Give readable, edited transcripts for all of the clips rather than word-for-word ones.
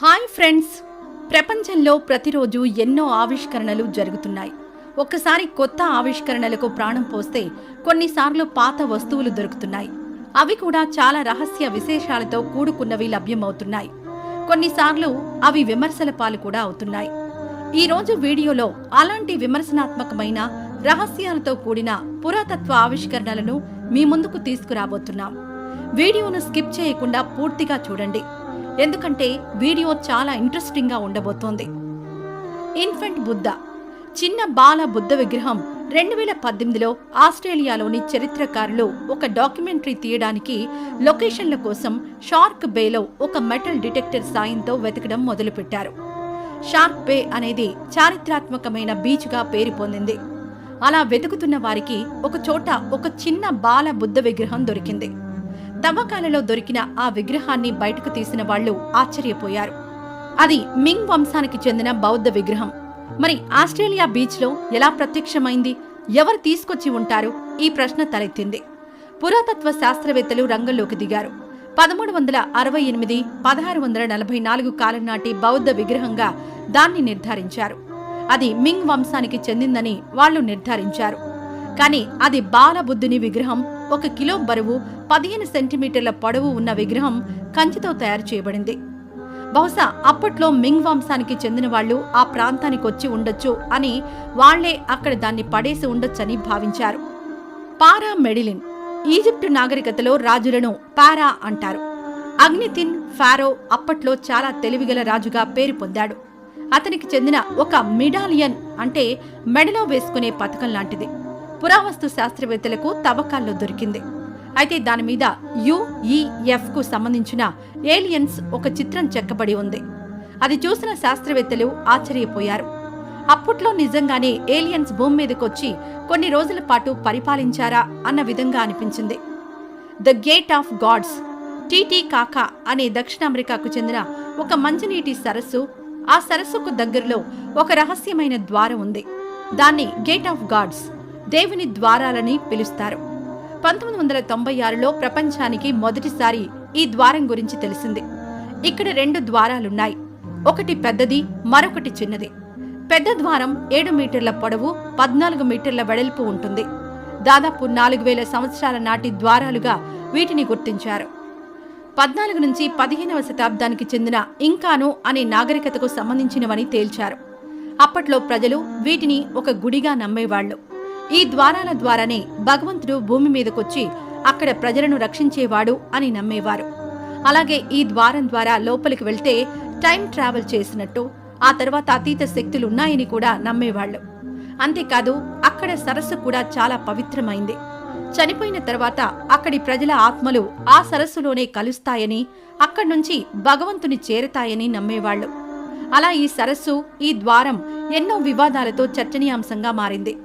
Hi friends, ప్రపంచంలో ప్రతిరోజు ఎన్నో ఆవిష్కరణలు జరుగుతున్నాయి. ఒక్కసారి కొత్త ఆవిష్కరణలకు ప్రాణం పోస్తే కొన్నిసార్లు పాత వస్తువులు దొరుకుతున్నాయి. అవి కూడా చాలా రహస్య విశేషాలతో కూడుకున్నవి లభ్యమవుతున్నాయి. కొన్నిసార్లు అవి విమర్శల పాలు కూడా అవుతున్నాయి. ఈ రోజు వీడియోలో అలాంటి విమర్శనాత్మకమైన రహస్యాలతో కూడిన పురాతత్వ ఆవిష్కరణలను మీ ముందుకు తీసుకురాబోతున్నాం. వీడియోను స్కిప్ చేయకుండా పూర్తిగా చూడండి, ఎందుకంటే వీడియో చాలా ఇంట్రెస్టింగ్ గా ఉండబోతోంది. ఇన్ఫెంట్ బుద్ధ, చిన్న బాల బుద్ధ విగ్రహం 2018లో ఆస్ట్రేలియాలోని చరిత్రకారులు ఒక డాక్యుమెంటరీ తీయడానికి లొకేషన్ల కోసం షార్క్ బేలో ఒక మెటల్ డిటెక్టర్ సాయంతో వెతకడం మొదలుపెట్టారు. షార్క్ బే అనేది చారిత్రాత్మకమైన బీచ్గా పేరు పొందింది. అలా వెతుకుతున్న వారికి ఒక చోట ఒక చిన్న బాల బుద్ధ విగ్రహం దొరికింది. తవ్వకాలలో దొరికిన ఆ విగ్రహాన్ని బయటకు తీసిన వాళ్లు ఆశ్చర్యపోయారు. అది మింగ్ వంశానికి చెందిన బౌద్ధ విగ్రహం. మరి ఆస్ట్రేలియా బీచ్లో ఎలా ప్రత్యక్షమైంది? ఎవరు తీసుకొచ్చి ఉంటారు? ఈ ప్రశ్న తలెత్తింది. పురాతత్వ శాస్త్రవేత్తలు రంగంలోకి దిగారు. 1368, 1644 కాలం నాటి బౌద్ధ విగ్రహంగా దాన్ని నిర్ధారించారు. అది మింగ్ వంశానికి చెందిందని వాళ్లు నిర్ధారించారు. కానీ అది బాలబుద్ధుని విగ్రహం. 1 కిలో బరువు, 15 సెంటీమీటర్ల పొడవు ఉన్న విగ్రహం కంచితో తయారు చేయబడింది. బహుశా అప్పట్లో మింగ్ వంశానికి చెందిన వాళ్లు ఆ ప్రాంతానికి వచ్చి ఉండొచ్చు అని వాళ్లే అక్కడ దాన్ని పడేసి ఉండొచ్చని భావించారు. పారా మెడిలిన్, ఈజిప్టు నాగరికతలో రాజులను పారా అంటారు. అగ్నితిన్ ఫారో అప్పట్లో చాలా తెలివిగల రాజుగా పేరు పొందాడు. అతనికి చెందిన ఒక మిడాలియన్, అంటే మెడలో వేసుకునే పథకం లాంటిది, పురావస్తు శాస్త్రవేత్తలకు తవ్వకాల్లో దొరికింది. అయితే దాని మీద UEF కు సంబంధించిన ఏలియన్స్ ఒక చిత్రం చెక్కబడి ఉంది. అది చూసిన శాస్త్రవేత్తలు ఆశ్చర్యపోయారు. అప్పట్లో నిజంగానే ఏలియన్స్ భూమి మీదకొచ్చి కొన్ని రోజుల పాటు పరిపాలించారా అన్న విధంగా అనిపించింది. ద గేట్ ఆఫ్ గాడ్స్, టిటికాకా అనే దక్షిణ అమెరికాకు చెందిన ఒక మంచినీటి సరస్సు. ఆ సరస్సుకు దగ్గరలో ఒక రహస్యమైన ద్వారం ఉంది. దాన్ని గేట్ ఆఫ్ గాడ్స్, దేవుని ద్వారాలని పిలుస్తారు. 1996లో ప్రపంచానికి మొదటిసారి ఈ ద్వారం గురించి తెలిసింది. ఇక్కడ 2 ద్వారాలున్నాయి. ఒకటి పెద్దది, మరొకటి చిన్నది. పెద్ద ద్వారం 7 మీటర్ల పొడవు, 14 మీటర్ల వెడల్పు ఉంటుంది. దాదాపు 4000 సంవత్సరాల నాటి ద్వారాలుగా వీటిని గుర్తించారు. 14 నుంచి 15వ శతాబ్దానికి చెందిన ఇంకాను అనే నాగరికతకు సంబంధించినవని తేల్చారు. అప్పట్లో ప్రజలు వీటిని ఒక గుడిగా నమ్మేవాళ్లు. ఈ ద్వారాల ద్వారానే భగవంతుడు భూమి మీదకొచ్చి అక్కడ ప్రజలను రక్షించేవాడు అని నమ్మేవారు. అలాగే ఈ ద్వారం ద్వారా లోపలికి వెళ్తే టైం ట్రావెల్ చేసినట్టు, ఆ తర్వాత అతీత శక్తులున్నాయని కూడా నమ్మేవాళ్లు. అంతేకాదు అక్కడ సరస్సు కూడా చాలా పవిత్రమైంది. చనిపోయిన తర్వాత అక్కడి ప్రజల ఆత్మలు ఆ సరస్సులోనే కలుస్తాయని, అక్కడి నుంచి భగవంతుని చేరతాయని నమ్మేవాళ్లు. అలా ఈ సరస్సు, ఈ ద్వారం ఎన్నో వివాదాలతో చర్చనీయాంశంగా మారింది.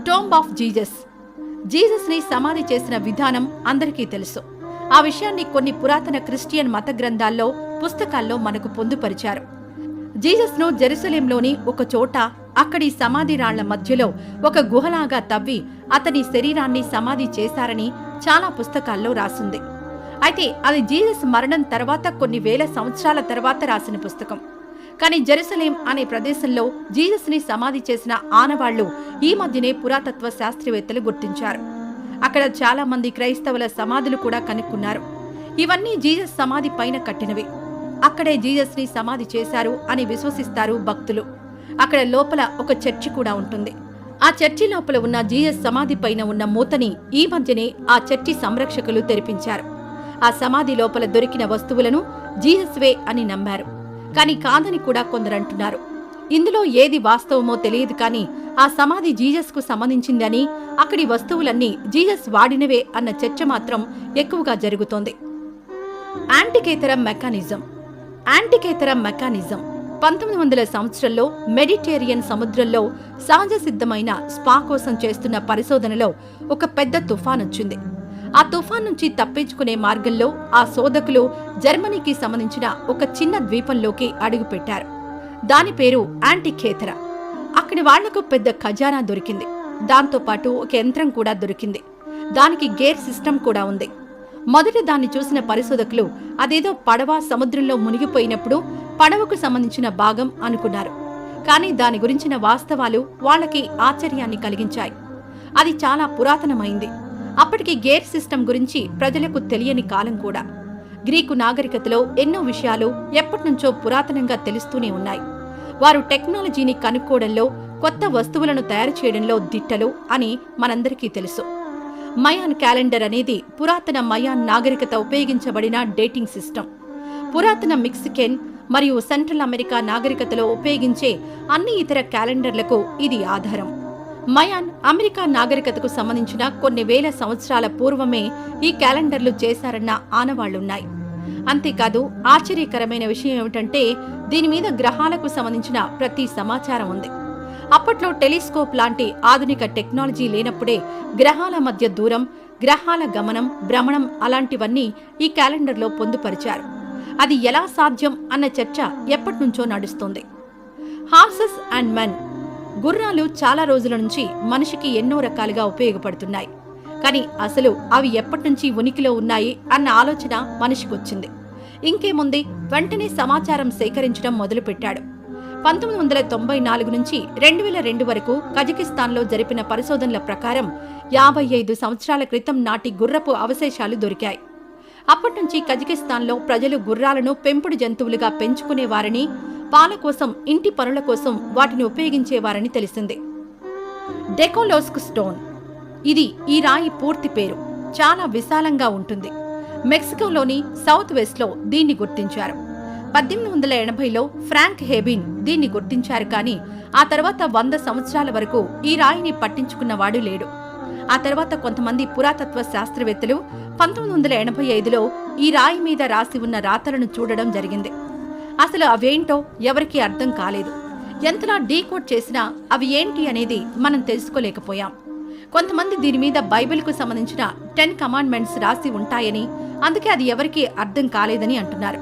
టోంబ్ ఆఫ్ జీసస్, జీసస్ ని సమాధి చేసిన విధానం అందరికీ తెలుసు. ఆ విషయాన్ని కొన్ని పురాతన క్రిస్టియన్ మత గ్రంథాల్లో, పుస్తకాల్లో మనకు పొందుపరిచారు. జీసస్ ను జెరూసలేంలోని ఒక చోట అక్కడి సమాధి రాళ్ల మధ్యలో ఒక గుహలాగా తవ్వి అతని శరీరాన్ని సమాధి చేశారని చాలా పుస్తకాల్లో రాసింది. అయితే అది జీసస్ మరణం తర్వాత కొన్ని వేల సంవత్సరాల తర్వాత రాసిన పుస్తకం. కానీ జెరూసలేం అనే ప్రదేశంలో జీసస్ ని సమాధి చేసిన ఆనవాళ్లు ఈ మధ్యనే పురాతత్వ శాస్త్రవేత్తలు గుర్తించారు. అక్కడ చాలా మంది క్రైస్తవుల సమాధులు కూడా కనుక్కున్నారు. ఇవన్నీ జీసస్ సమాధి పైన కట్టినవి. అక్కడే జీసస్ ని సమాధి చేశారు అని విశ్వసిస్తారు భక్తులు. అక్కడ లోపల ఒక చర్చి కూడా ఉంటుంది. ఆ చర్చి లోపల ఉన్న జీసస్ సమాధి పైన ఉన్న మూతని ఈ మధ్యనే ఆ చర్చి సంరక్షకులు తెరిపించారు. ఆ సమాధి లోపల దొరికిన వస్తువులను జీసస్వే అని నమ్మారు. కానీ కాదని కూడా కొందరంటున్నారు. ఇందులో ఏది వాస్తవమో తెలియదు, కానీ ఆ సమాధి జీసస్ కు సంబంధించిందని, అక్కడి వస్తువులన్నీ జీసస్ వాడినవే అన్న చర్చ మాత్రం ఎక్కువగా జరుగుతోంది. యాంటికేతర మెకానిజం, 1900 సంవత్సరంలో మెడిటేరియన్ సముద్రంలో సహజ సిద్ధమైన స్పా కోసం చేస్తున్న పరిశోధనలో ఒక పెద్ద తుఫాన్ వచ్చింది. ఆ తుఫాన్ నుంచి తప్పించుకునే మార్గంలో ఆ శోధకులు జర్మనీకి సంబంధించిన ఒక చిన్న ద్వీపంలోకి అడుగుపెట్టారు. దాని పేరు యాంటికేతర. అక్కడి వాళ్లకు పెద్ద ఖజానా దొరికింది. దాంతోపాటు ఒక యంత్రం కూడా దొరికింది. దానికి గేర్ సిస్టమ్ కూడా ఉంది. మొదట దాన్ని చూసిన పరిశోధకులు అదేదో పడవ సముద్రంలో మునిగిపోయినప్పుడు పడవకు సంబంధించిన భాగం అనుకున్నారు. కానీ దాని గురించిన వాస్తవాలు వాళ్ళకి ఆశ్చర్యాన్ని కలిగించాయి. అది చాలా పురాతనమైంది. అప్పటికి గేర్ సిస్టమ్ గురించి ప్రజలకు తెలియని కాలం కూడా. గ్రీకు నాగరికతలో ఎన్నో విషయాలు ఎప్పటినుంచో పురాతనంగా తెలుస్తూనే ఉన్నాయి. వారు టెక్నాలజీని కనుక్కోవడంలో, కొత్త వస్తువులను తయారు చేయడంలో దిట్టలు అని మనందరికీ తెలుసు. మయాన్ క్యాలెండర్ అనేది పురాతన మయాన్ నాగరికత ఉపయోగించబడిన డేటింగ్ సిస్టమ్. పురాతన మెక్సికన్ మరియు సెంట్రల్ అమెరికా నాగరికతలో ఉపయోగించే అన్ని ఇతర క్యాలెండర్లకు ఇది ఆధారం. మయాన్ అమెరికా నాగరికతకు సంబంధించిన కొన్ని వేల సంవత్సరాల పూర్వమే ఈ క్యాలెండర్లు చేశారన్న ఆనవాళ్లున్నాయి. అంతేకాదు ఆశ్చర్యకరమైన విషయం ఏమిటంటే దీని మీద గ్రహాలకు సంబంధించిన ప్రతి సమాచారం ఉంది. అప్పట్లో టెలిస్కోప్ లాంటి ఆధునిక టెక్నాలజీ లేనప్పుడే గ్రహాల మధ్య దూరం, గ్రహాల గమనం, భ్రమణం అలాంటివన్నీ ఈ క్యాలెండర్లో పొందుపరిచారు. అది ఎలా సాధ్యం అన్న చర్చ ఎప్పటినుంచో నడుస్తుంది. హార్సెస్ అండ్ మెన్, గుర్రాలు చాలా రోజుల నుంచి మనిషికి ఎన్నో రకాలుగా ఉపయోగపడుతున్నాయి. కానీ అసలు అవి ఎప్పటినుంచి ఉనికిలో ఉన్నాయి అన్న ఆలోచన మనిషికొచ్చింది. ఇంకేముంది, వెంటనే సమాచారం సేకరించడం మొదలుపెట్టాడు. 1994 నుంచి 2002 వరకు కజకిస్తాన్లో జరిపిన పరిశోధనల ప్రకారం 55 సంవత్సరాల క్రితం నాటి గుర్రపు అవశేషాలు దొరికాయి. అప్పటినుంచి కజకిస్తాన్లో ప్రజలు గుర్రాలను పెంపుడు జంతువులుగా పెంచుకునేవారని, పాల కోసం, ఇంటి పనుల కోసం వాటిని ఉపయోగించేవారని తెలిసింది. డెకోలోస్క్ స్టోన్, ఇది ఈ రాయి పూర్తి పేరు. చాలా విశాలంగా ఉంటుంది. మెక్సికోలోని సౌత్ వెస్ట్లో దీన్ని గుర్తించారు. 1880లో ఫ్రాంక్ హేబిన్ దీన్ని గుర్తించారు. కానీ ఆ తర్వాత 100 సంవత్సరాల వరకు ఈ రాయిని పట్టించుకున్నవాడు లేడు. ఆ తర్వాత కొంతమంది పురాతత్వ శాస్త్రవేత్తలు 1985లో ఈ రాయి మీద రాసి ఉన్న రాతలను చూడడం జరిగింది. అసలు అవేంటో ఎవరికీ అర్థం కాలేదు. ఎంతలా డీకోడ్ చేసినా అవి ఏంటి అనేది మనం తెలుసుకోలేకపోయాం. కొంతమంది దీని మీద బైబిల్కు సంబంధించిన 10 కమాండ్మెంట్స్ రాసి ఉంటాయని, అందుకే అది ఎవరికీ అర్థం కాలేదని అంటున్నారు.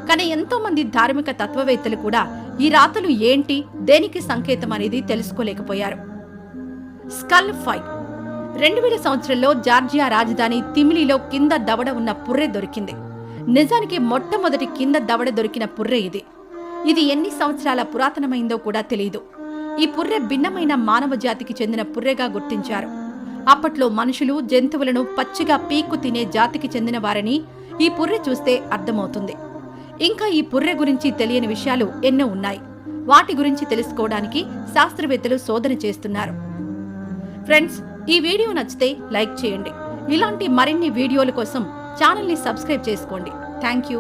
కానీ ఎంతో మంది ధార్మిక తత్వవేత్తలు కూడా ఈ రాతలు ఏంటి, దేనికి సంకేతం అనేది తెలుసుకోలేకపోయారు. స్కల్ ఫైట్, 2000 సంవత్సరంలో జార్జియా రాజధాని తిమిలిలో కింద దవడ ఉన్న పుర్రె దొరికింది. నిజానికి మొట్టమొదటి కింద దవడ దొరికిన పుర్రె ఇది. ఇది ఎన్ని సంవత్సరాల పురాతనమైందో కూడా తెలియదు. ఈ పుర్రె భిన్నమైన మానవ జాతికి చెందిన పుర్రెగా గుర్తించారు. అప్పట్లో మనుషులు, జంతువులను పచ్చిగా పీక్కు తినే జాతికి చెందిన వారని ఈ పుర్రె చూస్తే అర్థమవుతుంది. ఇంకా ఈ పుర్రె గురించి తెలియని విషయాలు ఎన్నో ఉన్నాయి. వాటి గురించి తెలుసుకోవడానికి శాస్త్రవేత్తలు శోధన చేస్తున్నారు. ఫ్రెండ్స్, ఈ వీడియో నచ్చితే లైక్ చేయండి. ఇలాంటి మరిన్ని వీడియోల కోసం ఛానల్ని సబ్స్క్రైబ్ చేసుకోండి. Thank you.